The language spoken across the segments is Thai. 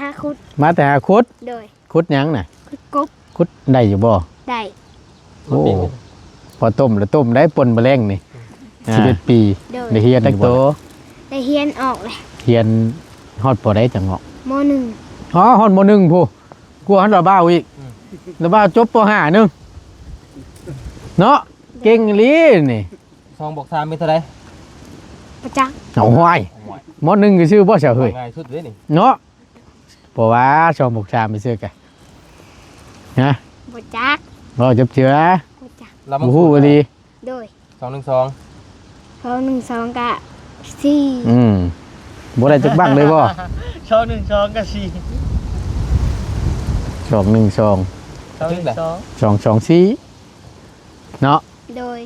หาคุดมาแต่หาคุดโดยคุดหยังน่ะคุดกบคุดได้อยู่บ่ได้โอ้พอต้มแล้วต้มได้ปนแมลงนี่11 ปีได้เฮียนตักโตได้เฮียนออกเลยเฮียนฮอดบ่ได้จังเหาะม.1อ๋อฮอดม.1ผู้กลัวฮันระบ้าวอีกระบ้าวจบป.5นึงเนาะเก่งอีหลีนี่2 บวก 3เป็นเท่าไหร่ประจักษ์เอาห้อยม.1คือชื่อบ่เฉาเฮ้ยง่ายสุดเลยนี่เนาะเพราะว่า2 บวก 3ไปซื้อกันฮะประจักษ์บ่จับเจือประจักษ์บ่ฮู้อีหลีโดย212 212กะ4บ่ได้จักบังเลยบ่212กับ4 212 เนาะโดย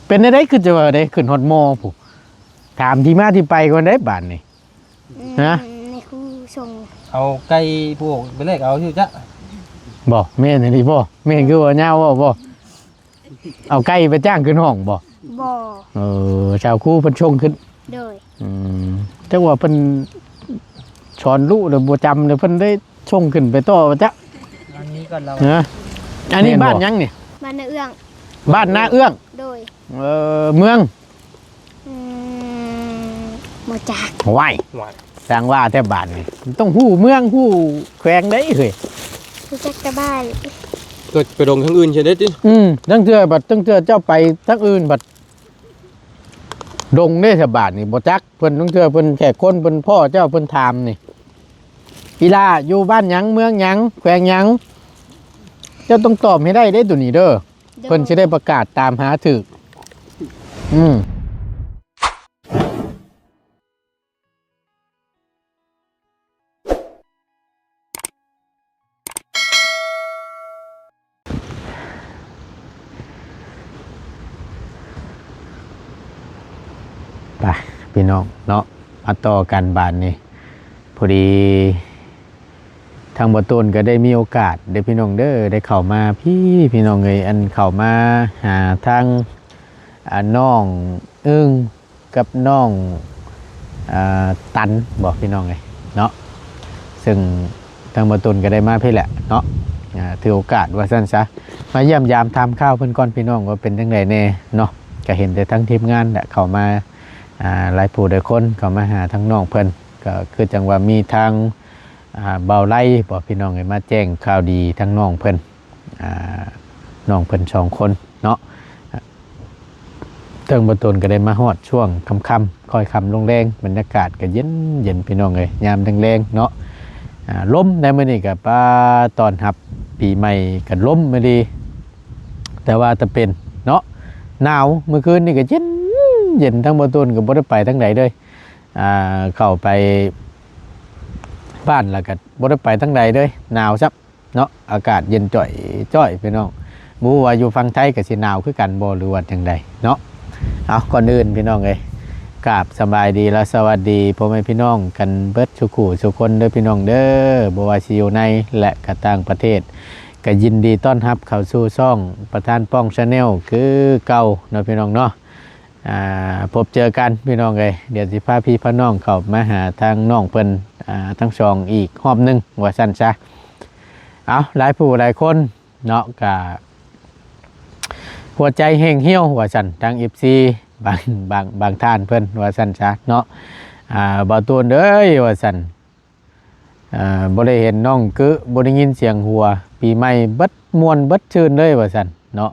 เป็นได้คือจะว่าได้ขึ้นฮอดมอผู้ถามที่มาที่ไปก่อนได้บาดนี่ฮะในครูส่งเอาไก่พวกไปเลขเอาอยู่จ้ะบ่แม่นนี่บ่แม่นคือว่าเหย้าบ่เอาไก่ไปจ้างขึ้นห้องบ่ชาวครูเพิ่นชงขึ้นโดยจังว่าเพิ่นสอนรู้แล้วบ่จำแล้วเพิ่นได้ชงขึ้นไปต่อจ้ะอันนี้ก่อนเราอันนี้บ้านยังนี่บ้านนาเอื้องบ้านนาเอื้องโดยเมืองบ่จักว้ายสร้างว่าแต่บ้านนี่ต้องฮู้เมืองฮู้แขวงได้เฮ้ยรู้จักแต่บ้านก็ไปลงทางอื่นใช่เด้ติตั้งเทื่อบัดตั้งเทื่อเจ้าไปทางอื่นบัดดงได้สบายนี่บ่จักเพิ่นตั้งเทื่อเพิ่นแค่คนเพิ่นพ่อเจ้าเพิ่นถามนี่อีลาอยู่บ้านหยังเมืองหยังแขวงหยังเจ้าต้องตอบให้ได้เด้ตัวนี้เด้อเพิ่นสิได้ประกาศตามหาถูกไปพี่น้องเนาะมาต่อกันบานนี้พอดีทางบ่ต้นก็ได้มีโอกาสได้พี่น้องเด้อได้เข้ามาพี่น้องเอ้ยอันเข้ามาหาทางน้องอึ้งกับน้องตันบอกพี่น้องเอ้ยเนาะซึ่งทางบ่ต้นก็ได้มาพี่แหละเนาะถือโอกาสว่าซั่นซะมาเยี่ยมยามทำข้าวเพิ่นก่อนพี่น้องว่าเป็นจังไดแน่เนาะก็เห็นแต่ทั้งทีมงานแหละเข้ามาหลายผู้หลายคนเข้ามาหาทั้งน้องเพิ่นก็คือจังว่ามีทางเบาไล่บอกพี่น้องให้มาแจ้งข่าวดีทั้งน้องเพิ่นน้องเพิ่น2 คนเนาะเทิงบ่ต้นก็ได้มาฮอดช่วงค่ำๆค่อยค่ำลงแรงบรรยากาศก็เย็นพี่น้องเอ้ยยามแรงๆเนาะลมในมื้อนี้ก็ป้าตอนรับปีใหม่ก็ลมไม่ดีแต่ว่าจะเป็นเนาะหนาวเมื่อคืนนี่ก็เย็นทั้งบ่ต้นก็บ่ได้ไปทั้งไหนเลยเข้าไปบ้านแล้วก็บ่ได้ไปทั้งใดเลยหนาวซับเนาะอากาศเย็นจ้อยพี่น้องบ่ว่าอยู่ฝั่งไทยก็สิหนาวคือกันบ่หรือว่าจังใดเนาะเอาก่อนอื่นพี่น้องเอ้ยกราบสบายดีและสวัสดีพ่อแม่พี่น้องกันเบิดทุกคู่ทุกคนเด้อพี่น้องเด้อบ่ว่าสิอยู่ในและก็ต่างประเทศก็ยินดีต้อนรับเข้าสู่ช่องประธานป้อง Channel คือเก่าเนาะพี่น้องเนาะพบเจอกันพี่น้องเลยเดี๋ยวสิพาพี่พาน้องเข้ามาหาทางน้องเพิ่นทั้งสองอีกรอบนึงว่าสั้นซะเอาหลายผู้หลายคนเนาะกะหัวใจแห้งเหี่ยวว่าสั้นทาง FC บางท่านเพิ่นว่าสั้นซะเนาะบ่ตัวเด้ยว่าสั้นบ่ได้เห็นน้องกึบ่ได้ยินเสียงหัวปีใหม่เบิดม่วนเบิดชื่นเลยว่าสั้นเนาะ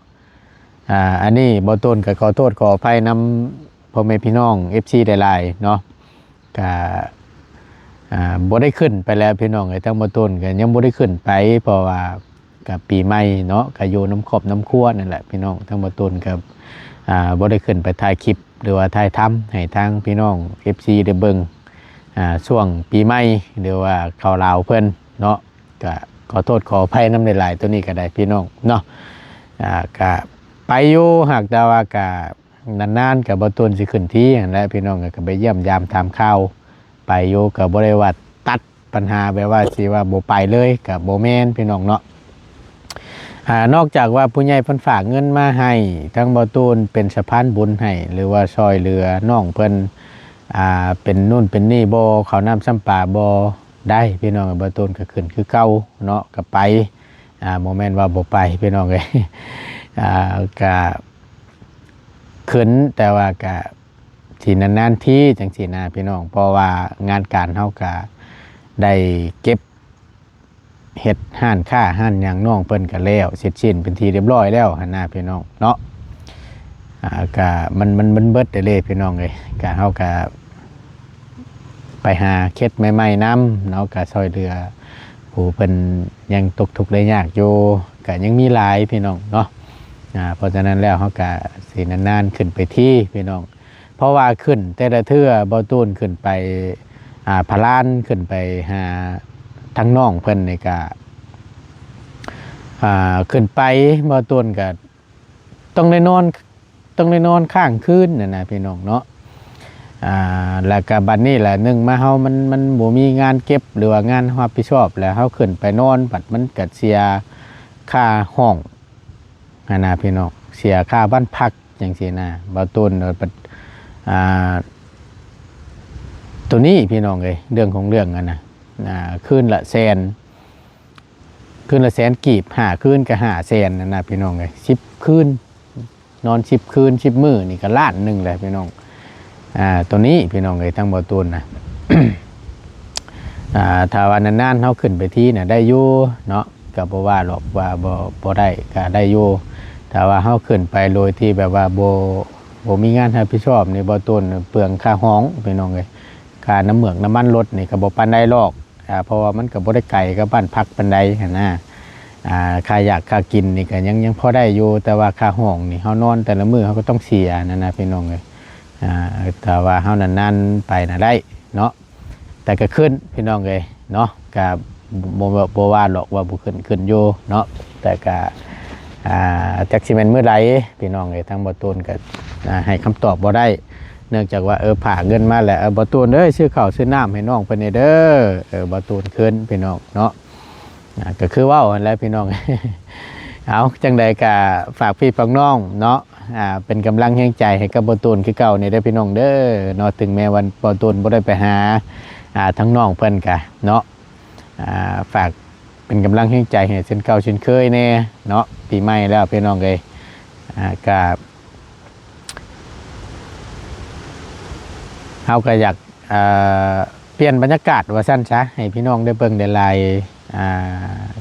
อันนี้บ่ต้นก็ขอโทษขออภัยนำพ่อแม่พี่น้อง FC หลายๆเนาะก็บ่ได้ขึ้นไปแล้วพี่น้องไอ้ทั้งบ่ต้นก็ยังบ่ได้ขึ้นไปเพราะว่ากับปีใหม่เนาะก็อยู่น้ำครอบน้ำครัวนั่นแหละพี่น้องทั้งบ่ต้นก็บ่ได้ขึ้นไปถ่ายคลิปหรือว่าถ่ายทำให้ทางพี่น้อง FC ได้เบิ่งช่วงปีใหม่หรือว่าเข้าลาวเพิ่นเนาะก็ขอโทษขออภัยนำหลายๆตัวนี้ก็ได้พี่น้องเนาะก็ไปอยู่หากแต่ว่ากะนานๆกับบ่ต้นสิขึ้นที่และพี่น้องก็ไปเยี่ยมยามทำข้าวไปอยู่กับบ่ได้ว่าตัดปัญหาแบบว่าสิว่าบ่ไปเลยกับบ่แม่นพี่น้องเนาะนอกจากว่าผู้ใหญ่เพิ่นฝากเงินมาให้ทั้งบ่ต้นเป็นสะพานบุญให้หรือว่าช่วยเหลือน้องเพิ่นเป็นนู่นเป็นนี่บ่ข้าวน้ำซ้ำปลาบ่ ได้พี่น้องบ่ตูนก็ขึ้นคือเก่าเนาะก็ไปโมเมนต์ว่าบ่ไปพี่น้องเอ้ยก็ขึ้นแต่ว่าก็ที่นานๆที่จังซี่นะพี่น้องเพราะว่างานการเฮาก็ได้เก็บเฮ็ดห้านค้าห้านหยังน้องเพิ่นก็แล้วเสร็จสิ้นเป็นที่เรียบร้อยแล้วหั่นน่ะพี่น้องเนาะก็มันเบิดได้เลยพี่น้องเอ้ยก็เฮาก็ไปหาเคล็ดใหม่ๆนํเนาะก็ช่วยเหลือผู้เพิ่นยังตกทุกข์ได้ยากอยู่ก็ยังมีหลายพี่น้องเนาะเพราะฉะนั้นแล้วเฮาก็สินานๆขึ้นไปที่พี่น้องเพราะว่าขึ้นแต่ละเทื่อบ่ตูนขึ้นไปพะลานขึ้นไปหาทั้งน้องเพิ่นนี่ก็ขึ้นไปบ่ตูนก็ต้องได้นอนข้างคืนน่ะนะพี่น้องเนาะแล้วก็บัดนี้แหละนึงมาเฮามันบ่มีงานเก็บหรือว่างานรับผิดชอบแล้วเฮาขึ้นไปนอนบัดมันก็เสียค่าห้องนะพี่น้องเสียค่าบ้านพักจังซี่นะบ่ตูนตัวนี้พี่น้องเอ้ยเรื่องของเรื่องคืนละแสนกีบ5คืนก็5แสนนะพี่น้องเอ้ย10คืนนอน10คืน10มื้อนี่ก็ล้านนึงแหละพี่น้องตัวนี้พี่น้องเอ้ยทั้งบ่ตูนนะ ถ้าวันนั้นๆเฮาขึ้นไปที่น่ะได้อยู่เนาะก็บ่ว่าหรอกว่าบ่ได้ก็ได้อยู่แต่ว่าเฮาขึ้นไปโดยที่แบบว่าบ่มีงานรับผิดชอบนี่บ่ตูนเปลืองค่าห้องพี่น้องเอ้ยค่าน้ำเหมือกน้ำมันรถนี่ก็บ่ปานใดหรอกเพราะว่ามันก็บ่ได้ไกลกับบ้านพักปานใดหั่นนะค่าอยากค่ากินนี่ก็ยังพอได้อยู่แต่ว่าค่าห้องนี่เฮานอนแต่ละมื้อเฮาก็ต้องเสียนั่นนะพี่น้องเอ้ยแต่ว่าเฮานานๆไปน่ะได้เนาะแต่ก็ขึ้นพี่น้องเอ้ยเนาะก็บ่ว่าหรอกว่าบ่ขึ้นอยู่เนาะแต่ก็จักสิแม่นมื้อใดพี่น้องเอ้ยทางบ่ตูนก็ให้คำตอบบ่ได้เนื่องจากว่าฝากเงินมาแล้วบ่ตูนเอ้ยซื้อข้าวซื้อน้ำให้น้องเพิ่นเด้อบ่ตูนขึ้นพี่น้องเนาะก็คือเว้าหั่นแหละพี่น้อง เอาจังใดก็ฝากพี่ฝากน้องเนาะเป็นกำลังแห่งใจให้กับบ่ตูนคือเก่านี่เด้อพี่น้องเด้อเนาะถึงแม้วันบ่ตูนบ่ได้ไปหาทั้งน้องเพิ่นก็เนาะฝากเป็นกำลังแห่งใจให้เช่นเก่าเช่นเคยแน่เนาะปีใหม่แล้วพี่น้องเอ้ยก็เฮาก็อยากเปลี่ยนบรรยากาศว่าซั่นซะให้พี่น้องได้เบิ่งได้หลาย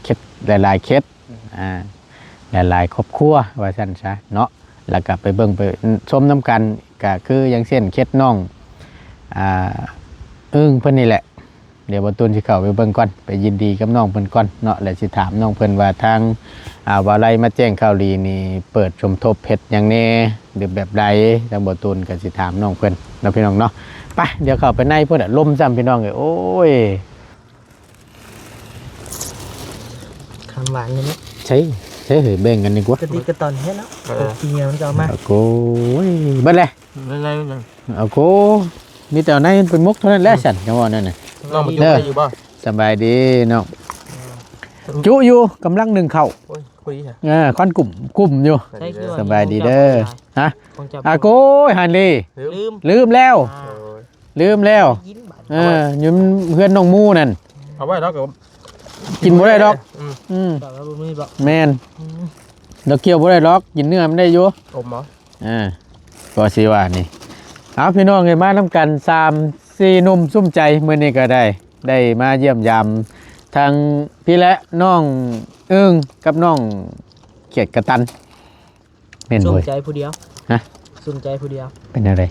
เคล็ดหลายๆเคล็ดหลายๆครอบครัวว่าซั่นซะเนาะแล้วก็ไปเบิ่งไปชมน้ำกันก็คืออย่างเช่นเคล็ดน้องเพิ่นนี่แหละเดี๋ยวบ่ตูนสิเข้าไปเบิ่งก่อนไปยินดีกับน้องเพิ่นก่อนเนาะแล้วสิถามน้องเพิ่นว่าทางว่าไรมาแจ้งข่าวดีนี่เปิดสมทบเฮ็ดหยังแน่หรือแบบใดทางบ่ตูนก็สิถามน้องเพิ่นเนาะพี่น้องเนาะไปเดี๋ยวเข้าไปในเพิ่นลมซ้ำพี่น้องเอ้ยโอ้ย คำหวานเลยเนาะ ใช่เหยแบ่งกันดีกว่าก ระติกกระตอนเฮ็ดเนาะกินเงี้ยมันจะเอามา เอาโก้ยเบิดเลย อะไรนั่น เอาโก้มีแต่เอาในเป็นมุกเท่านั้นแหละฉันจังหวะนั้นน่ะ น้องมาอยู่บ่ สบายดีน้องจุอยู่กำลังหนึ่งเข่า โอ้ยคุยฮะ ค่อนกลุ่มอยู่ ใช่คือ สบายดีเด้อฮะ ของจับ อาโก้ยฮันลี ลืม แล้วลืมแล้ว ยิ้มบาด ยืมเพื่อนน้องมูนั่น เอาไว้แล้วก็ กินบ่ได้ดอกแบบว่าบ่มีบ่ แมนดอกเกี่ยวบ่ได้ดอกกินเนื้อมันได้อยู่ อมเหรอ ก็สิว่านี่เอาพี่น้องเอ้ยมานํกัน3-4หนุ่มซุ่มใจมื้อนี้ก็ได้มาเยี่ยมยามทางพี่และน้องกับน้องเขียดกระตันแม่น ส บ่ นใจผู้เดียว ฮะ สนใจผู้เดียว เป็นอะไร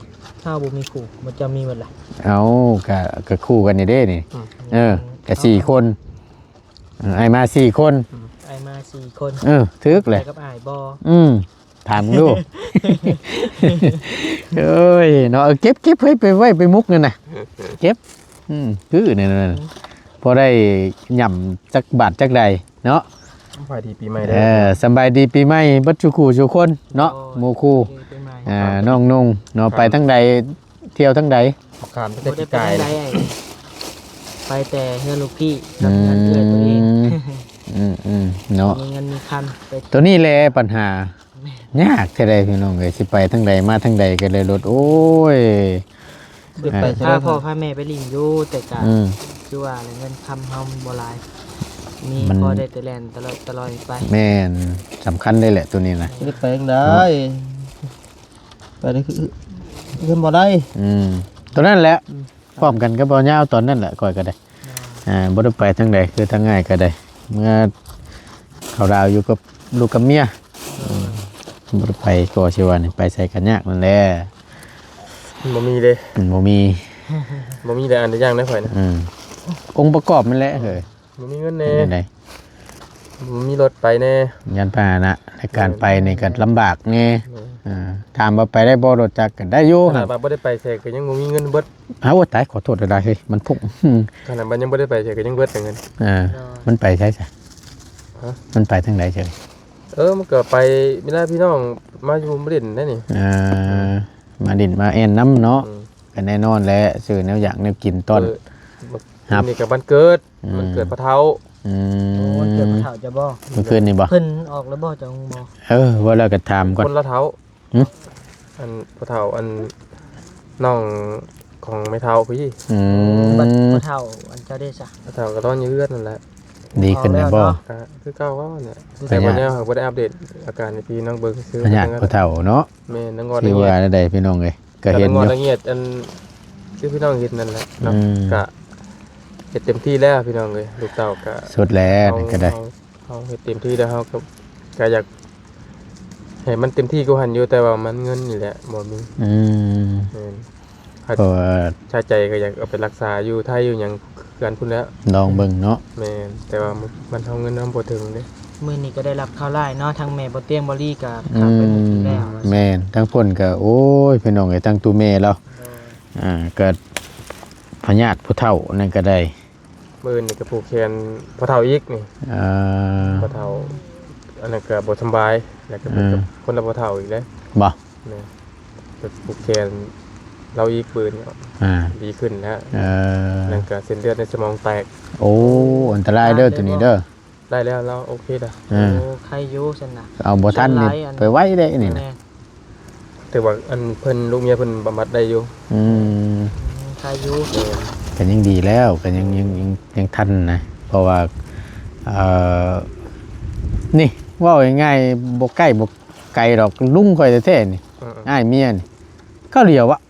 ถ้าบ่มีคู่มันจะมีหมดแหละ เอาก็คู่กันนี่เด้นี่ก็4คนไอ้มา4คน ไอ้มา4คน ทึกเลย ไปกับอ้ายบ่ ถามดู เอ้ยเนาะเก็บเฮ้ยไปไว้ไปมุกนั่นน่ะเก็บคือเนี่ยนั่นพอได้หย่ำจักบาทจักใดเนาะ ฝ่ายดีปีใหม่ได้ สบายดีปีใหม่บัดจุคู่ทุกคนเนาะหมู่คู่น้องนุ่งเนาะไปทั้งใดเที่ยวทั้งใด ขามตั้ง บ่ แต่ ได้ ที่ ไป กาย ไหนไปแต่เฮือนลูกพี่กับงานเอื้อตัวเอง เนาะ มีเงินมีคำไป ตัวนี้แหละปัญหายากแท้ใดพี่น้องเอ้ยสิไปทั้งใดมาทั้งใดก็เลยรถโอ้ย คือไปพาพ่อพาแม่ไปลินอยู่แต่ก็ อืม คือว่าเงินคำเฮามันบ่หลายมี มัน พอได้แต่แล่นตลอดไป แม่นสำคัญได้แหละตัวนี้นะ ไม่ได้ไปยังได้ไปได้คือขึ้นบ่ได้ ตัวนั้นแหละพร้อมกันก็บ่ยาวตอนนั้นแหละก่อยก็ได้บ่ได้ไปทางใดคือทางง่ายก็ได้ เมื่อเขาดาวอยู่กับลูกกับเมียบ่ได้ไปก็สิว่านี่ไปใส่กันยากนั่นแหละ บ่มีเลย บ่มี บ่มีแต่อันใดอย่างได้ข่อยนะ องค์ประกอบมันแหละเฮ้ย บ่มีเงินแน่ เป็นได บ่มีรถไปแน่ ยานพาหนะในการไปนี่ก็ลำบากแน่ถามว่าไปได้บ่รถจักรก็ได้อยู่ ข ค นา รั ด บ ว่าบ่ได้ไปใส่ก็ยังบ่มีเงินเบิด เอาว่าตายขอโทษได้เฮ้ยมันพุ่ง ขนาดมันยังบ่ได้ไปใส่ก็ยังเบิดแต่เงิน มันไปใช่จ้ะ ฮะ มันไปทางไหนเฉย มันก็ไปมีหน้าพี่น้องมาอยู่บ่ได้ได้นี่ มาดินมาแอนน้ำเนาะ อืม กันแน่นอนแล้วซื้อแนวอย่างแนวกินต้น ครับ นี่ก็วันเกิด อืม วันเกิดพ่อเฒ่า อื โอ้เกิดมาเฒ่าจะบ่ เมื่อคืนนี่บ่ เพิ่นออกแล้วบ่จังบ่ ว่าเราก็ถามก่อน คนละเฒ่า หึ อันพ่อเฒ่าอันน้องของแม่เฒ่าพี่ บัดบ่เฒ่าอันเจ้าได้ซะ พ่อเฒ่าก็ตอนอยู่เฮือนนั่นแหละ ดีขึ้นนะบ่ ก็คือเก่าว่าเนี่ย ไป แต่ ยาก วันนี้เขาบ่ได้อัปเดตอาการในพี่น้องเบิ่งซื้อ พญาติผู้เฒ่าเนาะ แม่นางงอด ที่ ละเอีย ว่า ด ได้พี่น้องเอ้ยก็เห็น ง อ อด ยู่ ละเอียดอันที่พี่น้องเห็นนั่นแหละเนาะ อืม ก็เฮ็ดเต็มที่แล้วพี่น้องเอ้ยลูกเต้าก็ สุดแล้วนี่ก็ได้ เฮาเฮ็ดเต็มที่แล้วเฮาก็อยากให้มันเต็มที่กูหันอยู่แต่ว่ามันเงินนี่แหละบ่มี อืม แม่น เพราะว่า ชาใจก็อยากเอาไปรักษาอยู่ไทยอยู่หยังกันพุ่นแล้ว ลองเบิ่งเนาะ แม่นแต่ว่ามันเฮาเงินนำบ่ถึงเด้ มื้อนี้ก็ได้รับข่าวร้ายเนาะทางแม่บ่เตียงบ่ลี่ก็ อื กลับไปหมด ม แล้ว แม่นทั้งพ่นก็โอ้ยพี่น้องเอ้ยทั้งตูแม่เราเกิดพญาติผู้เฒ่านั่นก็ได้ มื้อนี่ก็ผูกแขนพ่อเฒ่าอีกนี่ อ่า พ่อเฒ่าอันนั้นก็บ่สำบายแล้วก็เป็นกับคนละพ่อเฒ่าอีกแล้ว บ่ แม่ไปผูกแขนเราอีกปืนก็ อ่า ดีขึ้นแล้ว เออ นั่นก็เส้นเลือดในสมองแตก โอ้อันตรายเด้อตัวนี้เด้อ ได้แล้วเราโอเคแล้ว อ่า โอ้ใครอยู่ซั่นน่ะ เอาบ่ทันนี่ไปไว้ได้นี่นะ แม่ แต่ว่าอันเพิ่นลูกเมียเพิ่นบำบัดได้อยู่ อืม ใครอยู่ ก็ยังดีแล้วก็ยังทันนะเพราะว่าเอ่อนี่เว่าง่ายๆบ่ใกล้บ่ไกลดอกลุงข่อยแท้ๆนี่ อ้ายเมียนี่ก็เหลียวอะ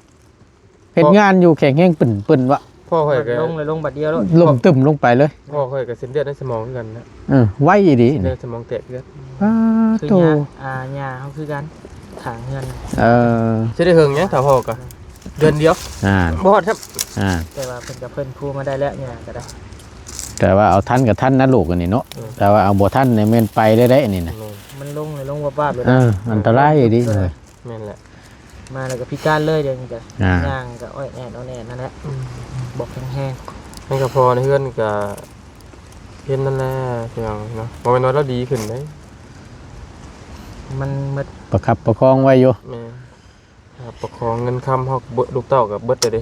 เฮ็ดงานอยู่แข็งแห้งปึ่นๆวะ พ่อค่อยก็ ลงบัดเดียวแล้ว ลมตึมลงไปเลย พ่อค่อยก็เส้นเลือดในสมองคือกันนะ ไว้ดี เส้นเลื นี่ อดในสมองแตกเลือด อ้า คือ โต ญาเฮาคือกันขางเงิน เออ สิได้เฮิงหยังถ้าพ่อก็เดือนเดียว อ่า บ่ฮอดครับ แต่ว่าเพิ่นกับเพิ่นพูดมาได้แล้วเนี่ยก็ได้ แต่ว่าเอาทันกับทันนะลูกอันนี้เนาะแต่ว่าเอาบ่ทันเนี่ยแม่นไปได้อันนี้นะ มันลงเลยลงวับๆเลย อันตรายดีเลย แม่นแหละ มาแล้วก็พิการเลยเดี๋ยวนี้ก็ อ่า ย่างก็อ้อยแอดเอาแน่นั่นแหละบอกแห้ง นั่นก็พอในเฮือนก็เห็นนั่นแหละพี่น้องเนาะบ่แม่นว่าเราดีขึ้นเด้ ๆมันมืด ประคับประคองไว้อยู่ แม่ครับประคองเงินค้ำเฮาเบิดลูกเต้าก็เบิดเลยเด้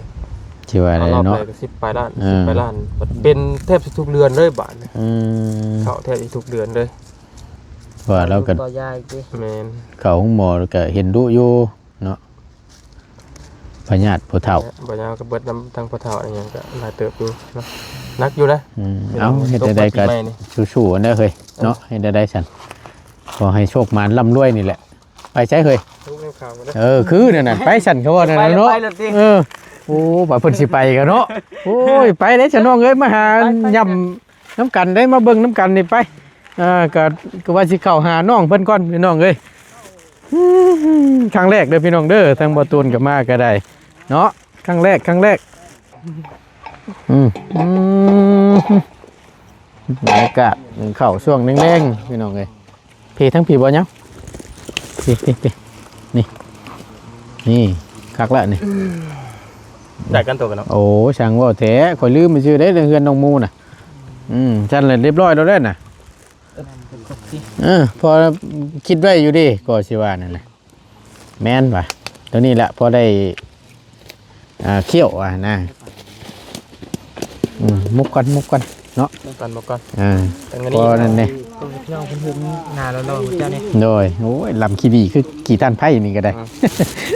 สิว่าได้ รอบ เนาะ แรกก็10ปลายล้าน10ปลายล้านเป็นแทบสิทุกเดือนเลยบาดนี้ อืม เข้าแทบสิทุกเดือนเลย ว่าเราก็ ต่อยายจิ แม่น เข้าห้องหมอแล้วก็เห็นดุอยู่เนาะพญาติผู้เฒ่า บ่ยาวก็เบิดนำทางพ่อเฒ่าอะไรหยังก็หลายเติบอยู่เนาะนักอยู่นะ เอาเฮ็ดได้ก็ ตกมาปีใหม่นี่ สู้ๆอันเด้อเฮ้ยเนาะเฮ็ดได้ซั่นขอให้โชคมานร่ำรวยนี่แหละ ไปใช้เฮ้ย ทุกเรื่องข่าวก็ได้ คือนั่นน่ะไปสั่นเขาว่านั่นน่ะเนาะโอ้บ่าเพิ่นสิไปกันเนาะโอ้ยไปเด้ฉันน้องเอ้ยมาหายำน้ำกันได้มาเบิ่งน้ำกันนี่ไปก็ว่าสิเข้าหาน้องเพิ่นก่อนพี่น้องเอ้ยครั้งแรกเด้อพี่น้องเด้อทางบ่ตูนก็มาก็ได้เนาะครั้งแรกบรรยากาศเข้าช่วงแดงๆพี่น้องเอ้ยพี่ทั้งพี่บ่ยังพี่นี่คักละนี่ ได้กันตัวกันเนาะ โอ้ช่างว่าแท้ข่อยลืมไปชื่อได้เฮือนน้องมูน่ะฉันเลยเรียบร้อยแล้วเด้อน่ะพอคิดไว้อยู่ดิก็สิว่านั่นแหละแม่นว่ะตัวนี้แหละพอได้เคี่ยวนะมุกกันเนาะ กันบ่ก่อน พอนั่นนี่ พี่น้องเพิ่นหน้าเราเจ้านี่ โดยโอ้ยลำขี้ดีคือกี่ตันไผ่นี่ก็ได้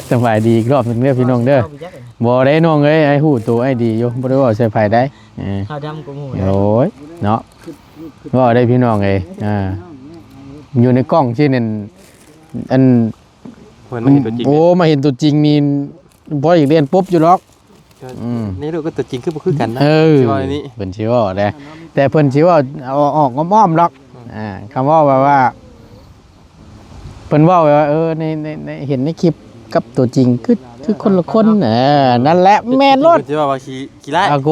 สบายดีอีกรอบหนึงเด้อพี่น้องเด้อ ข้าไปยัก บ่ได้น้องเอ้ยไอ้ฮู้ตัวไอ้ดีอยู่บ่ได้เว้าใส่ไผได้เออ ข้าวดำกูหมู โอ้ยเนาะเว้าได้พี่น้องเอ้ยอยู่ในกล้องชื่อนั่นอัน เพิ่นมาเห็นตัวจริง โอ้มาเห็นตัวจริงนี่บ่อีกเรียนปุ๊บอยู่หรอกนี่ลูกก็ตัวจริงคือบ่คือกันนะ เออ สิว่าอันนี้ เพิ่นสิเว้าได้แต่เพิ่นสิเว้าเอาออกอ้อมๆหรอกคำเว้าว่าเพิ่นเว้าว่าในเห็นในคลิปกับตัวจริงคือคนละคนนั่นแหละแม่นรถ สิว่าขี้ร้าย อาโก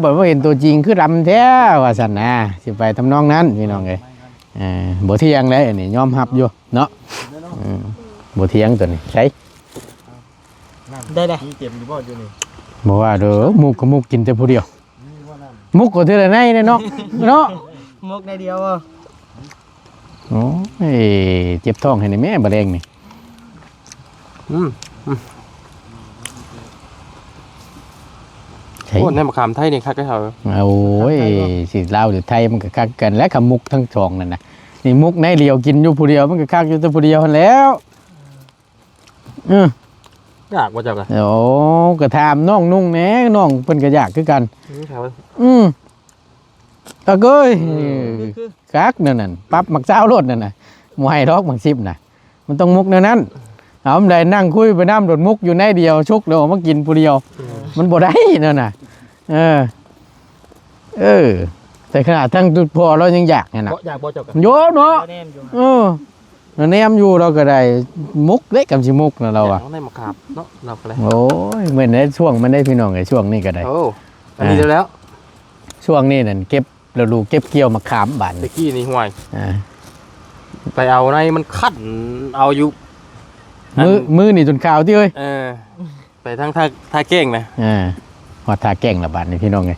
แบบว่าเห็นตัวจริงคือรำแท้ว่าซั่นนะสิไปทำนองนั้นพี่น้องเอ้ยบ่เที่ยงเลยอันนี้ยอมรับอยู่เนาะบ่เที่ยงตัวนี้ใช่ ได้เลย มีเต็มอยู่บ่อยู่นี่ บ่ว่าเด้อมุกก็มุกกินแต่ผู้เดียวมุกก็เท่าไหร่ในเนาะเนาะ มุกในเดียวอ่ะ โอ้ยเจ็บท้องให้นี่แม่บ่แดงนี่ ใช่ โอ้ในมะขามไทยนี่คักให้เขา โอ้ยสิลาวหรือไทยมันก็คักกันและคำมุกทั้งสองนั่นน่ะนี่มุกในเดียวกินอยู่ผู้เดียวมันก็คักอยู่แต่ผู้เดียวหั่นแล้วอยากบ่จักอ่ะ โอ้ก็ถามน้องนุ่งแหน่น้องเพิ่นก็อยากคือกัน ครับ ตะเกยคักนั่นน่ะปั๊บมักเจ้ารถนั่นน่ะบ่ให้ดอกมัก10น่ะมันต้องมุกแนวนั้นเอามันได้นั่งคุยไปน้ำโดดมุกอยู่ในเดียวชุกแล้วมากินผู้เดียวมันบ่ได้นั่นน่ะแต่ขนาดทั้งตุดพอเรายังอยากน่ะ อยากบ่จักอ่ะ โยเนาะ แนมอยู่ แนมอยู่เราก็ได้มุกเล็กกับสิมุกนะเราอ่ะ ในมะขามเนาะนับกันเลย โอ้ยเหมือนในช่วงมันได้พี่น้องไอ้ช่วงนี้ก็ได้ โอ้อันนี้แล้ว ช่วงนี้นั่นเก็บเราดูเก็บเกี่ยวมะขามบาน ตะกี้นี่ห่วย อ่า ไปเอาในมันคันเอาอยู่ มือนี่จนขาวที่เอ้ย ไปทั้งท่าเก่งนะ หอดทาแก่งละบาทนี่พี่น้องไง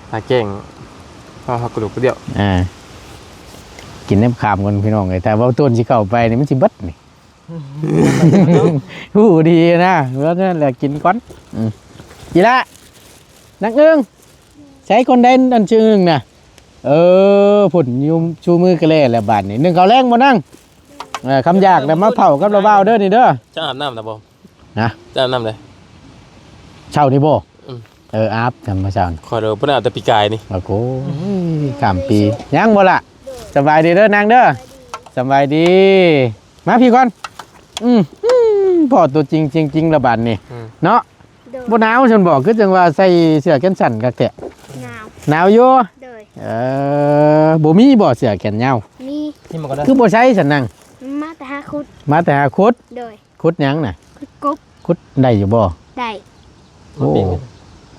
ท่าเก่งเอากระดูกเดียว กินน้ำขามกันพี่น้องไงแต่ว่าต้นสิเข้าไปนี่มันสิเบิดนี่ หูดีนะแล้วนั่นแหละกินก้อนกีละนักอึ้งใช้คนใดนั่นชื่ออึ้งนะผุ่นยุมชูมือกระเล่แล้วบาทนี่นึ่งเขาวแรงบ่นั่งคำยากแล้วมาเผากับเราเบาเด้อนี่เด้อ จะอาบน้ำนะบ่ นะ จะอาบน้ำเลย เช่านี่บ่อาบจำมาเช่า ขอเดี๋ยวเพิ่นเอาแต่ปีกายนี่ โอ้โหข้ามปียังบ่ล่ะสบายดีเด้อนางเด้อสบายดีมาพี่ก่อนพอตัวจริงระบาดนี่เนาะ โดย บ่หนาวฉันบอกคือจังว่าใส่เสื้อแขนสั้นกักแตะ หนาว หนาวอยู่ โดย บ่มีบ่เสื้อแขนยาว มี ที่มันก็ได้ คือบ่ใช้ฉันนั่ง มาแต่หาคุด มาแต่หาคุด โดย คุดหยังน่ะ คุดกบ คุดได้อยู่บ่ ได้ โอ้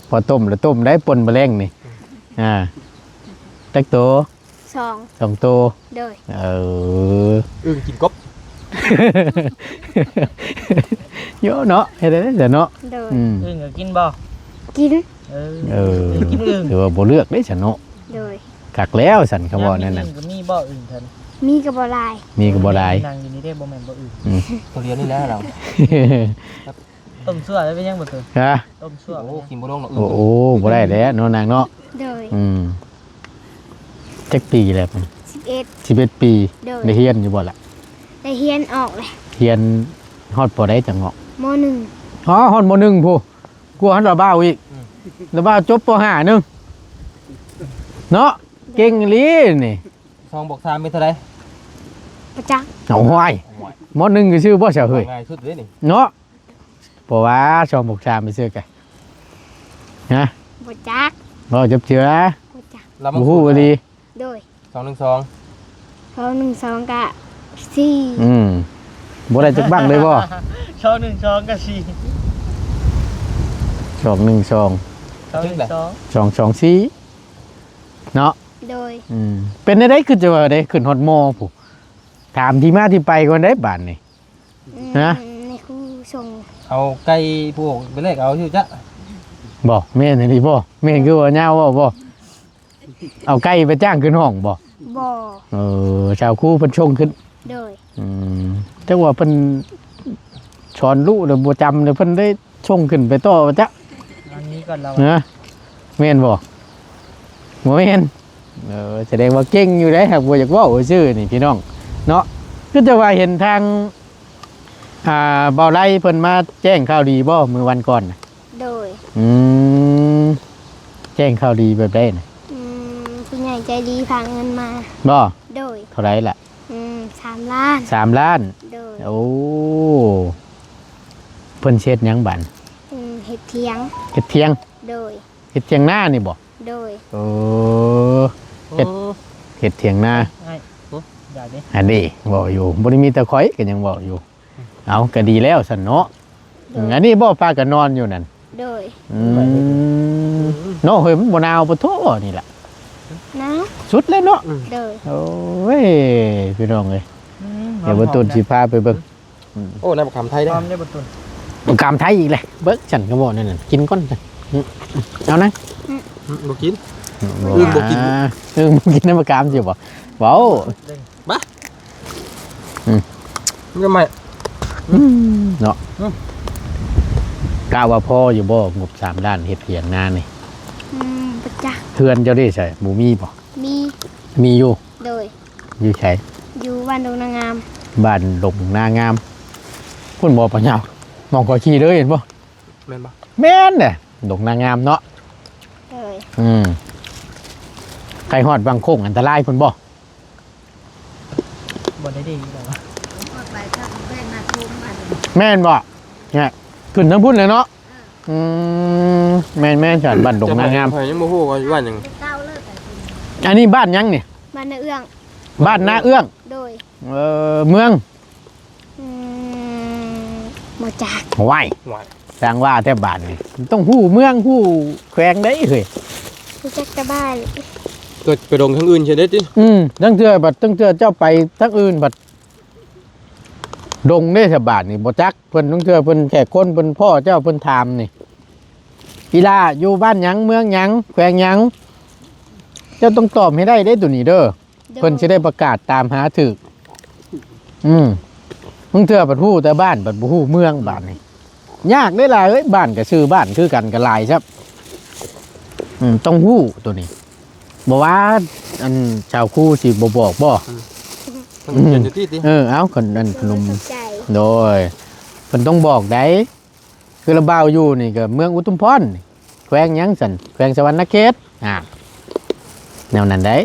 พอต้มแล้วต้มได้ปนแมลงนี่จักโต 2 2โต โดย อึ้งกินกบ เยอะเนาะเฮ็ดได้เด้อเนาะ โดย อึ่งก็กินบ่ กิน กินอึ่ง ถือว่าบ่เลือกเด้ฉันเนาะ โดย คักแล้วสันเขาบอกนั่นน่ะ ก็มีบ่อึ่งเท่านั้น มีกระบอกลาย มีก็บ่ได้ นางอยู่นี่ได้บ่แม่นบ่อึ่ง ตัวเรียนนี่แหละเรา ต้มซั่วได้เป็นยังบ่ตัว ฮะ ต้มซั่ว โอ้กินบ่ลงหรอก โอ้โหบ่ได้แล้วเนาะนางเนาะ โดย จักปีแล้ว 11 11ปี โดย ได้เฮียนอยู่บ่ล่ะ ได้เฮียนออกเลย เฮียนฮอดบ่ได้จังเนาะ ม อ๋อฮอดบ่หนึ่งผู้กลัวหันระบ้าวอีกระบ้าวจบปห้านึงเนาะเก่งอีหลีนี่ 2 บวก 3เป็นเท่าไหร่ 1ประจักษ์ เอาห้อยมหนึ่งก็ชื่อบ่เฉาเฮ้ย ง่ายสุดเลยนี่ เนาะเพราะว่า2 6 3ไปซื้อกันฮะ ประจักษ์ บ่จับเจือ ประจักษ์ เรา บ่ฮู้อีหลี โดย 212 2 1 2กะ4 บ่ได้จักบังเลยบ่ ช่อง1ช่องก็4 2 1 2 ช่อง1 2 2 4เนาะ โดย เป็นได้คือจะว่าได้ขึ้นฮอดมอผู้ถามที่มาที่ไปก่อนได้บาดนี่ ฮะ ในครูส่ง เอาไก่พวกไปเลขเอาชื่อจ๊ะ บ่แม่นอีหลีบ่แม่นคือว่าเหย้าบ่เอาไก่ไปจ้างขึ้นห้องบ่ บ่ ชาวครูเพิ่นชงขึ้น โดย จังว่าเพิ่นสอนลูกแล้วบ่จำแล้วเพิ่นได้ชงขึ้นไปต่อว่าจ๊ะ อันนี้ก่อนเรา นะแม่นบ่บ่แม่นแสดงว่าเก่งอยู่ได้หากบ่อยากเว้าซื่อนี่พี่น้องเนาะคือจะว่าเห็นทาง เบาไล่เพิ่นมาแจ้งข่าวดีบ่มื้อวันก่อนน่ะ โดย อืมแจ้งข่าวดีแบบใดน่ะ ผู้ใหญ่ใจดีพาเงินมา บ่ โดย เท่าไหร่ล่ะ 3 ล้าน 3 ล้าน โดย โอ้เพิ่นเช็ดหยังบัด เฮ็ดเถียง เฮ็ดเถียง โดย เฮ็ดเถียงหน้านี่บ่ โดย โอ้เฮ็ดเถียงหน้า ไอ้อย่าดิ อันนี้บอกอยู่บ่ได้มีแต่ข่อยก็ยังบอกอยู่เอาก็ดีแล้วซั่นเนาะอันนี้บ่ฟ้าก็นอนอยู่นั่น โดย เนาะเฮ้ยมันบ่หนาวปะโถนี่ล่ะ นะ สุดแล้วเนาะ โดย โอ้ยพี่น้องเอ้ยเดี๋ยวบ่ตุนสิพาไปเบิ่ง โอ้นายบอกคำไทย พ ได้ ร้อมได้บ่ตุน เอากามไทยอีกเลยเบิ่งฉันก็บอกนั่นน่ะกินก่อนจ้ะเอานะ บ่กิน บ่กิน บ่กินน้ำมะกามสิบ่เว้า มันก็ไม่ เนาะกล่าวว่าพ่ออยู่บ่งบ3ล้านเฮ็ดเถียงนานี่ ประจักษ์ เทือนเจ้าได้ใช่บ่มีบ่ มี มีอยู่ โดย อยู่ไส อยู่บ้านดงนางงาม บ้านดงนางามคุณบ่ปัญญามองก็ขี่เลยเห็นบ่ แม่นบ่ แม่นน่ะดงนางามเนาะ โดย ใครฮอดบางโค้งอันตรายพุ่นบ่ บ่ได้ดีแล้ว แม่นบ่เนี่ยขึ้นทั้งพุ่นเลยเนาะแม่นฉันบ้านดงนางาม ข่อยยังบ่ฮู้ว่าอยู่บ้านหยัง อันนี้บ้านยังนี่ บ้านนาเอื้อง บ้านนาเอื้อง โดย เมือง บ่จัก ไหว หวาย สร้างว่าแต่บ้านนี่ต้องฮู้เมืองฮู้แขวงได้เฮ้ย รู้จักแต่บ้าน เกิดไปลงทางอื่นใช่เด้ติ ตั้งเทื่อเจ้าไปทั้งอื่นบัดดงได้สบาทนี่บ่จักเพิ่นตั้งเทื่อเพิ่นแขกคนเพิ่นพ่อเจ้าเพิ่นถามนี่กีฬาอยู่บ้านหยังเมืองหยังแขวงหยังเจ้าต้องตอบให้ได้ตัวนี้เด้อเพิ่นสิได้ประกาศตามหาถูกตั้งเทื่อบัดฮู้แต่บ้านบัดบ่ฮู้เมืองบ้านนี่ยากได้หลายเอ้ยบ้านก็ชื่อบ้านคือกันก็หลายครับต้องฮู้ตัวนี้บ่ว่าอันชาวคู่สิบ่บอกบ่ มันเขียนอยู่ที่ติ เอาคนนั้นขนม เข้าใจ โดยเพิ่นต้องบอกได้คือระบ่าวอยู่นี่ก็เมืองอุทุมพรนี่แขวงหยังสั่นแขวงสวรรณเขตแนวนั้นได้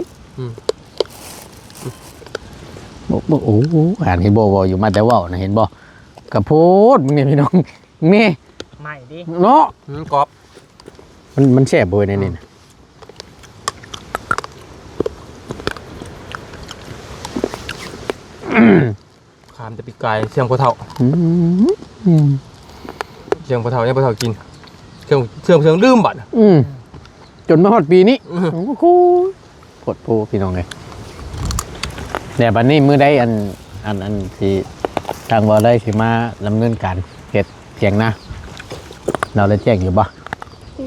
บ่โอ้โหอ่านเห็นบ่อยู่มาแต่เว้านะเห็นบ่กระโพดมึงนี่พี่น้องนี่ ใหม่ดิ เนาะ กรอบ มันแซ่บบ่ในนี่นะขามแต่ปีกายเสียงพ่อเฒ่าเสียงพ่อเฒ่าเนี่ยพ่อเฒ่ากินเสียงลืมบัด จนมาฮอดปีนี้โอ้โหปวดโพพี่น้องเลยแต่บัดนี้มื้อใดอันที่ทางบ่ได้สิมาดำเนินการเฮ็ดเถียงนะเราได้แจ้งอยู่บ่ อื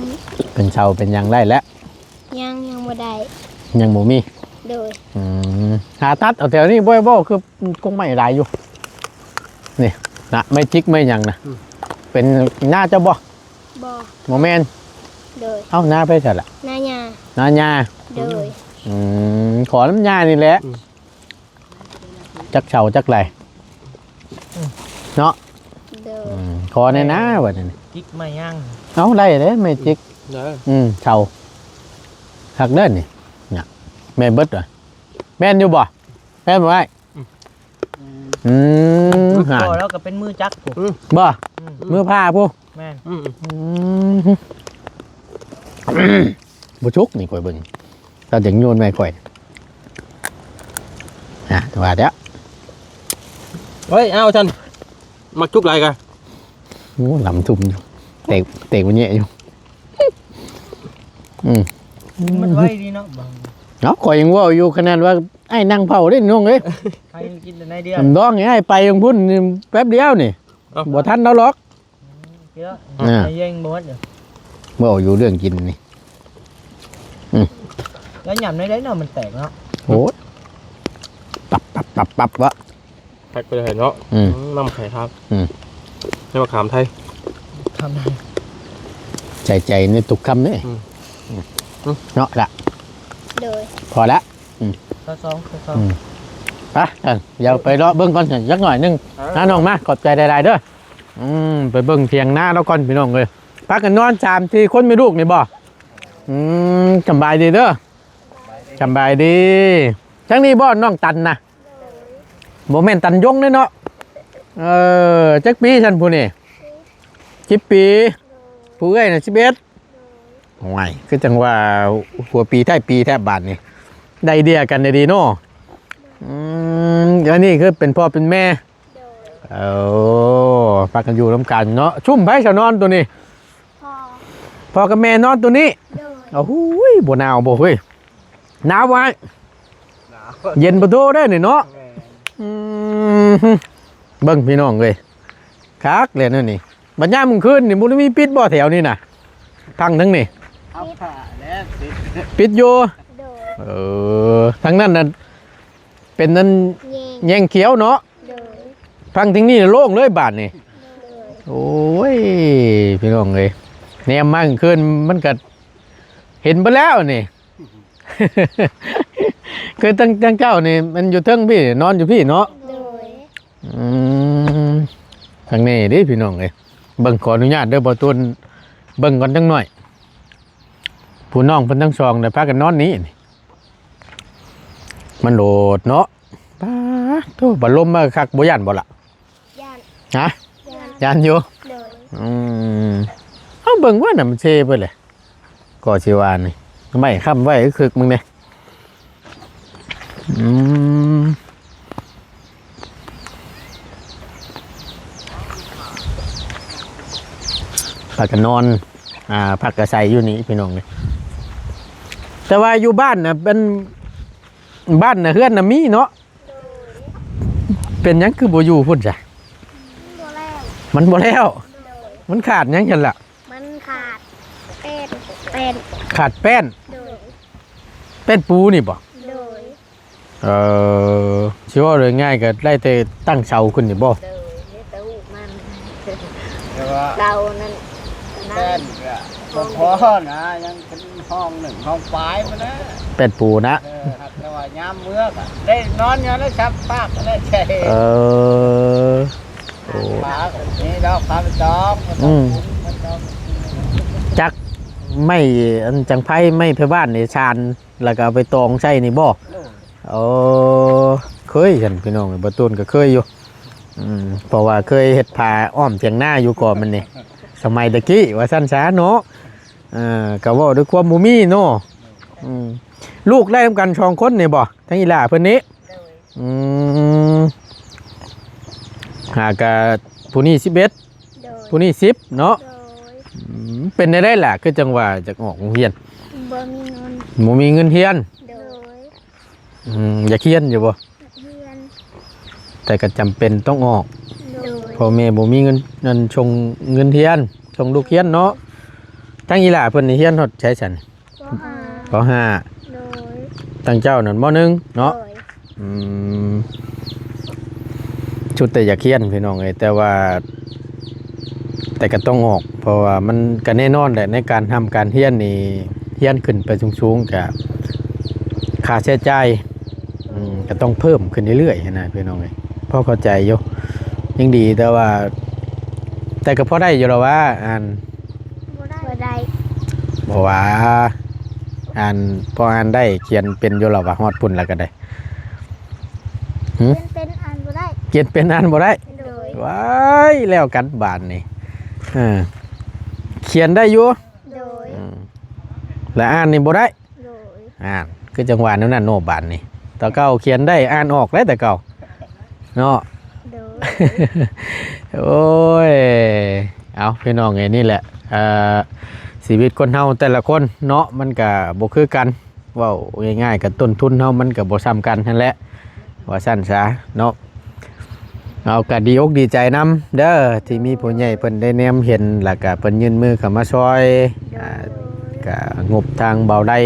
ม เป็นเชาเป็นหยังได้แล้ว ยังบ่ได้ ยังบ่มี โดย หาตัดเอาแถวนี้บ่คือคงไม่หลายอยู่นี่นะไม่จิกไม่หยังนะเป็นหน้าเจ้าบ่ บ่ บ่แม่น โดย เอ้าหน้าไปซะล่ะ นายา หน้าญา โดย ขอน้ำยานี่แหละจักเฉาจักไรเนาะ โดย ขอในนะว่านี่ จิกไม่ย่าง เอาได้เลยไม่จิก เด้อ เฉาหักเดินนี่เนี่ยแม่นเบิดเหรอแม่นอยู่บ่แม่นบ่ไอ้หา พอแล้วก็เป็นมือจักผูก บ่มือผ้าผู้ แม่น บ่ชุกนี่ข่อยเบิ่งเราถึงโยนไว้ข่อยว่าเด้อ เฮ้ยเอาฉันมักจุกไรกัน โอ้ลำทุ่มอยู่เตะมันแย่อยู่ มันไว้ดีเนาะบาง เนาะข่อยยังว่าอยู่ขนาดว่าไอ้นั่งเผาได้น้องเอ้ย ใครกินแต่ในเดียว ทำดองไอ้ไปยังพุ่นนี่แป๊บเดียวนี่บ่ทันแล้วหรอก เยอะไอ้ยังบ่หมดอยู่ เมื่ออยู่เรื่องกินนี่ แล้วหยำในđấyเนาะมันแตกเนาะ โอ้ปับวะ แพ็กไปเลยเนาะน้ำไข่ครับนี่มาขามไทย ทำได้ ใจในตุกคำนี่เนาะละ โดย พอละ ข้อสอง ไปเดี๋ยวไปเลาะเบิ่งก่อนสักหน่อยนึงน้าน้องมาขอบใจหลายๆเด้อไปเบิ่งเถียงหน้าแล้วก่อนพี่น้องเลยพักกันนอน3-4คนมีลูกนี่บ่สำบายดีเด้อสำบายดีทั้งนี้บ่น้องตันนะบ่แม่นตันยงเด้เนาะจักปีฉันผู้นี่10 ปีผู้เอ้ยน่ะ11โอ้ยคือจังว่าหัวปีท้ายปีแทบบาดนี่ได้เดียกันได้ดีเนาะอันนี้คือเป็นพ่อเป็นแม่พักกันอยู่ร่วมกันเนาะชุ่มไผจะนอนตัวนี้พ่อกับแม่นอนตัวนี้โอ้โหบ่หนาวบ่เฮ้ยหนาวไว้เย็นประตูได้นี่เนาะเบิ่งพี่น้องเลยคักเลยนั่นนี่บัดยามมื้อคืนนี่บ่ได้มีปิดบ่แถวนี่น่ะทางนึงนี่ปิดอยู่ทางนั้นน่ะเป็นนั่นแยงเขียวเนาะฟังถึงนี่โล่งเลยบาดนี่โอ้ยพี่น้องเลยแนมมากขึ้นมันก็เห็นไปแล้วนี่ คือตั้งเจ้านี่มันอยู่เทิงพี่นอนอยู่พี่เนาะทางนี้ดิพี่น้องเลยเบิ่งขออนุญาตเด้อบ่ตุนเบิ่งก่อนจังหน่อยผู้น้องเพิ่นทั้งสองได้พากันนอนนี้มันโหลดเนาะป้าโธ่บ่ลมมาคักบ่ย่านบ่ล่ะย่านฮะย่านอยู่เอาเบิ่งว่าน่ะมันเชไปเลยก็สิว่านี่ไม่ค้ำไว้คือมึงเนี่ยพักกันนอนพักกระใสอยู่นี่พี่น้องเลยแต่ว่าอยู่บ้านน่ะเป็นบ้านน่ะเฮือนน่ะมีเนาะเป็นหยังคือบ่อยู่พุ่นจ้ะมันบ่แล้วมันขาดหยังกันล่ะมันขาดเป็น ขาดแป้นเป็นปูนี่บ่ชื่อว่าเลยง่ายก็ได้แต่ตั้งเสาขึ้นนี่บ่เรานั่นแป้นก็พอนะยังเป็นห้องหนึ่งห้องปลายมานะเป็นปูนะแต่ว่ายามเมื่อก็ได้นอนอย่างนั้นชับปากก็ได้ใช่ปากนี่ดอกปลาไปจอมจักไม่อันจังไพ่ไม่ไปบ้านในชานแล้วก็เอาไปตองใช่นี่บ่เคยฉันพี่น้องบ่ตูนก็เคยอยู่เพราะว่าเคยเฮ็ดผ้าอ้อมเถียงหน้าอยู่ก่อนมันนี่สมัยตะกี้ว่าสั้นช้าเนาะก็ว่าด้วยความบ่มีเนาะลูกได้ทำกัน2 คนนี่บ่ทั้งอีหล่าเพิ่นนี้หากะผู้นี้11ผู้นี้10เนาะเป็นได้ล่ะคือจังว่าจะออกโรงเรียนบ่มีเงินเรียนอยากเรียนอยู่บ่แต่ก็จำเป็นต้องออกพ่อแม่บ่มีเงินชงเงินเรียนชงลูกเรียนเนาะทั้งอีหล่าเพิ่นนี่เรียนฮอดใช้ฉันป.5ตั้งเจ้านั่นม.1เนาะชุดแต่อยากเรียนพี่น้องเอ้ยแต่ก็ต้องออกเพราะว่ามันก็แน่นอนแหละในการทำการเรียนนี่เรียนขึ้นไปสูงๆก็ค่าใช้จ่ายก็ต้องเพิ่มขึ้นเรื่อยๆนะพี่น้องเอ้ยพอเข้าใจอยู่ยังดีแต่ก็พอได้อยู่แล้วว่าบ่ได้บ่ว่าพออ่านได้เขียนเป็นอยู่แล้วว่าฮอดพุ่นแล้วก็ได้เป็นอ่านบ่ได้เขียนเป็นอ่านบ่ได้ว้ายแล้วกันบาดนี่เขียนได้อยู่แล้วอ่านนี่บ่ได้คือจังหวะนั้นโนบาดนี่ตะเก่าเขียนได้อ่านออกแล้วแต่เก่าเนาะโอ้ยเอาพี่น้องไงนี่แหละชีวิตคนเฮาแต่ละคนเนาะมันก็บ่คือกันเว้าง่ายๆกับต้นทุนเฮามันก็บ่ซ้ำกันนั่นแหละว่าซั่นซะเนาะเอาก็ดีอกดีใจนํเด้อที่มีผู้ใหญ่เพิ่นได้แนมเห็นแล้วก็เพิ่นยื่นมือเข้ามาช่วยก็งบทางเบาได้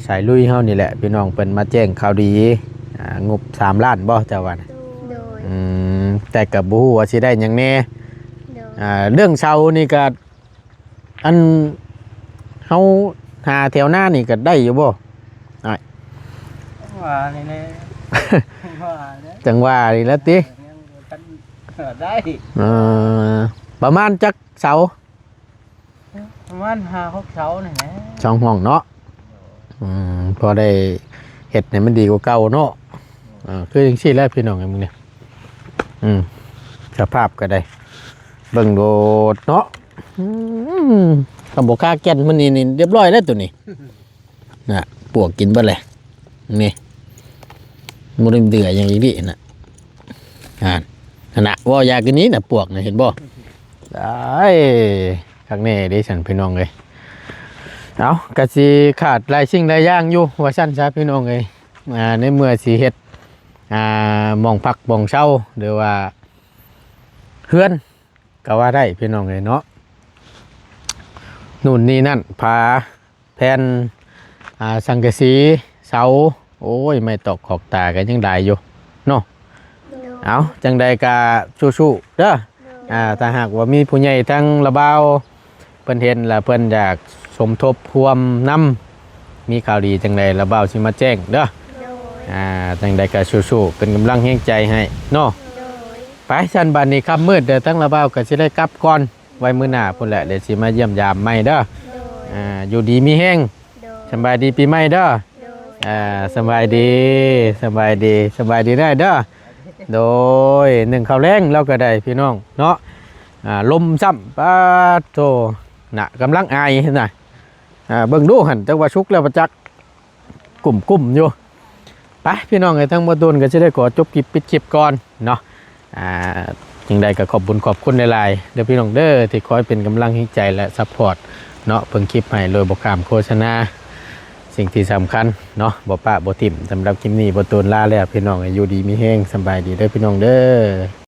สายลุยเฮานี่แหละพี่น้องเพิ่นมาแจ้งข่าวดีงบ3 ล้านบ่เจ้าว่านะแต่ก็บ่ฮู้ว่าสิได้หยังแน่เรื่องเช่านี่ก็อันเฮาหาแถวหน้านี่ก็ได้อยู่บ่ว่านี่ ว่าเนี่ย จังว่านี่แหล้วติ ยังทันได้ เออประมาณจักเสา ประมาณ5-6เสานี่แหละ ช่องห้องเนาะพอได้เฮ็ดให้มันดีกว่าเก่าเนาะคือจังซี่แหล้วพี่น้องไอ้มึงเนี่ยสภาพก็ได้เบิ่งโดดเนาะคำบอกค่าแก่นมันนี่เรียบร้อยแล้วตัวนี้น่ะปวกกินเบิดเลยนี่มันเดือดอย่างนี้ดิน่ะน่ะว่าอยากกินนี้น่ะปวกน่ะเห็นบ่ได้ข้างนี้ดิฉันพี่น้องเอ้ยเอากะสิขาดหลายสิ่งหลายอย่างอยู่ว่าซั่นซะพี่น้องเอ้ยในเมื่อสิเฮ็ดหม่องพักหม่องเช่าหรือว่าเฮือนก็ว่าได้พี่น้องเอ้ยเนาะนู่นนี่นั่นพาแผ่นสังกะสีเสาโอ้ยไม่ตกขอกตากันยังได้อยู่เนาะเอาจังใดกะสู้ๆเด้อถ้าหากว่ามีผู้ใหญ่ทั้งระเบาเพิ่นเห็นแล้วเพิ่นอยากสมทบรวมนํมีข่าวดีจังใดระเบาสิมาแจ้งเด้อจังใดกะสู้ๆเป็นกำลังแห่งใจให้เนาะไปชั้นบัดนี้ค่ำมืดเด้อทั้งระเบาก็สิได้กลับก่อนไว้มื้อหน้าพุ่นแหละเดี๋ยวสิมาเยี่ยมยามใหม่เด้ออยู่ดีมีแห้งสบายดีปีใหม่เด้อสบายดีได้เด้อโดยหนึ่งข้าวแรงเราก็ได้พี่น้องเนาะลมซ้ำป้าโตน่ะกำลังอายน่ะเบิ่งดูหั่นจังว่าชุกแล้วประจักกลุ่มอยู่ไปพี่น้องไอ้ทั้งบ่ตูนก็สิได้ขอจบคลิปปิดคลิปก่อนเนาะจังใดก็ขอบคุณหลายๆเด้อพี่น้องเด้อที่คอยเป็นกำลังใจและซัพพอร์ตเนาะเพิ่งคลิปให้โดยบ่ข้ามโฆษณาสิ่งที่สำคัญเนาะบ่ปะบ่ทิ่มสำหรับคลิปนี้บ่ตูนลาแล้วพี่น้องอยู่ดีมีแฮงสบายดีเด้อพี่น้องเด้อ